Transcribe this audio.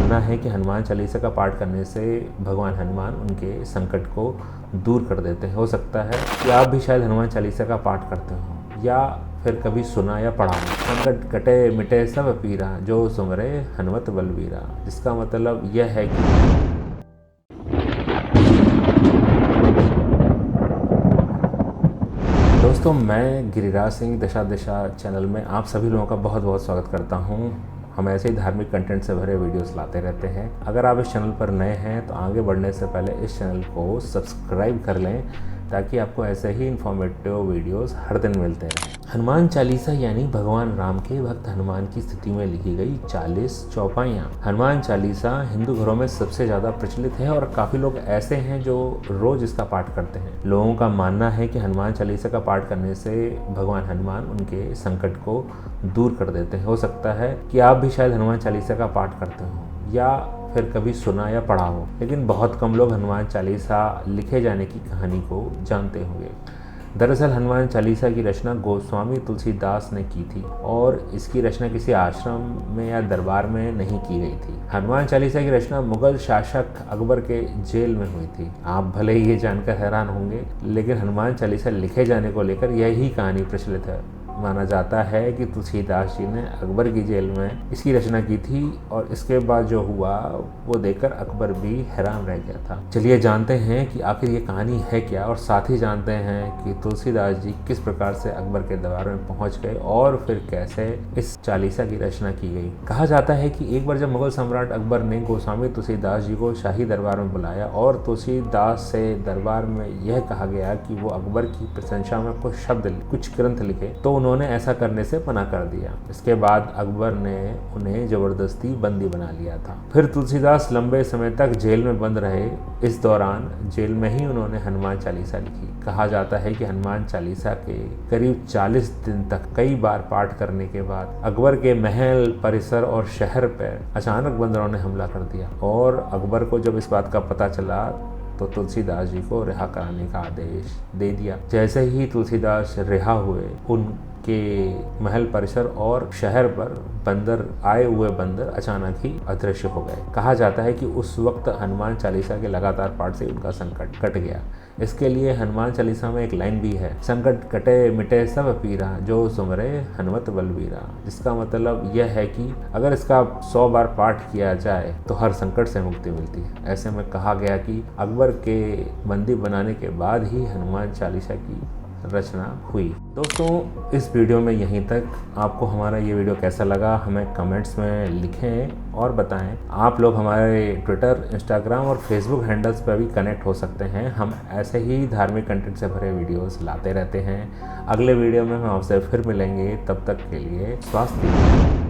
मानना है कि हनुमान चालीसा का पाठ करने से भगवान हनुमान उनके संकट को दूर कर देते हैं। हो सकता है कि आप भी शायद हनुमान चालीसा का पाठ करते हो या फिर कभी सुना या पढ़ा हो। संकट कटे मिटे सब पीरा, जो सुमरे हनुमत बलबीरा। जिसका मतलब यह है कि दोस्तों, मैं गिरिराज सिंह दिशा दिशा चैनल में आप सभी लोगों का बहुत बहुत स्वागत करता हूं। हम ऐसे ही धार्मिक कंटेंट से भरे वीडियोस लाते रहते हैं। अगर आप इस चैनल पर नए हैं तो आगे बढ़ने से पहले इस चैनल को सब्सक्राइब कर लें ताकि आपको ऐसे ही इन्फॉर्मेटिव वीडियोस हर दिन मिलते रहें। हनुमान चालीसा यानी भगवान राम के भक्त हनुमान की स्थिति में लिखी गई 40 चौपाइयाँ। हनुमान चालीसा हिंदू घरों में सबसे ज़्यादा प्रचलित है और काफ़ी लोग ऐसे हैं जो रोज़ इसका पाठ करते हैं। लोगों का मानना है कि हनुमान चालीसा का पाठ करने से भगवान हनुमान उनके संकट को दूर कर देते हैं। हो सकता है कि आप भी शायद हनुमान चालीसा का पाठ करते हो या फिर कभी सुना या पढ़ा हो, लेकिन बहुत कम लोग हनुमान चालीसा लिखे जाने की कहानी को जानते होंगे। दरअसल हनुमान चालीसा की रचना गोस्वामी तुलसीदास ने की थी और इसकी रचना किसी आश्रम में या दरबार में नहीं की गई थी। हनुमान चालीसा की रचना मुगल शासक अकबर के जेल में हुई थी। आप भले ही ये जानकर हैरान होंगे, लेकिन हनुमान चालीसा लिखे जाने को लेकर यही कहानी प्रचलित है। माना जाता है कि तुलसीदास जी ने अकबर की जेल में इसकी रचना की थी और इसके बाद जो हुआ वो देखकर अकबर भी हैरान रह गया था। चलिए जानते हैं कि आखिर ये कहानी है क्या, और साथ ही जानते हैं कि तुलसीदास जी किस प्रकार से अकबर के दरबार में पहुंच गए और फिर कैसे इस चालीसा की रचना की गई। कहा जाता है कि एक बार जब मुगल सम्राट अकबर ने गोस्वामी तुलसीदास जी को शाही दरबार में बुलाया और तुलसीदास से दरबार में यह कहा गया कि वो अकबर की प्रशंसा में कुछ शब्द, कुछ ग्रंथ लिखे, तो उन्होंने ऐसा करने से मना कर दिया। इसके बाद अकबर ने उन्हें जबरदस्ती बंदी बना लिया था। फिर तुलसीदास लंबे समय तक जेल में बंद रहे। इस दौरान जेल में ही उन्होंने हनुमान चालीसा लिखी। कहा जाता है कि हनुमान चालीसा के करीब 40 दिन तक कई बार पाठ करने के बाद अकबर के महल, परिसर और शहर पर अचानक बंदरों ने हमला कर दिया और अकबर को जब इस बात का पता चला तो तुलसीदास जी को रिहा कराने का आदेश दे दिया। जैसे ही तुलसीदास रिहा हुए, उनके महल, परिसर और शहर पर आए हुए बंदर अचानक ही अदृश्य हो गए। कहा जाता है कि उस वक्त हनुमान चालीसा के लगातार पाठ से उनका संकट कट गया। इसके लिए हनुमान चालीसा में एक लाइन भी है, संकट कटे मिटे सब पीरा, जो सुमरे हनुमत बलबीरा। जिसका मतलब यह है कि अगर इसका 100 बार पाठ किया जाए तो हर संकट से मुक्ति मिलती है। ऐसे में कहा गया कि अकबर के बंदी बनाने के बाद ही हनुमान चालीसा की रचना हुई। दोस्तों, इस वीडियो में यहीं तक। आपको हमारा ये वीडियो कैसा लगा हमें कमेंट्स में लिखें और बताएं। आप लोग हमारे ट्विटर, इंस्टाग्राम और फेसबुक हैंडल्स पर भी कनेक्ट हो सकते हैं। हम ऐसे ही धार्मिक कंटेंट से भरे वीडियोस लाते रहते हैं। अगले वीडियो में हम आपसे फिर मिलेंगे। तब तक के लिए स्वास्थ्य।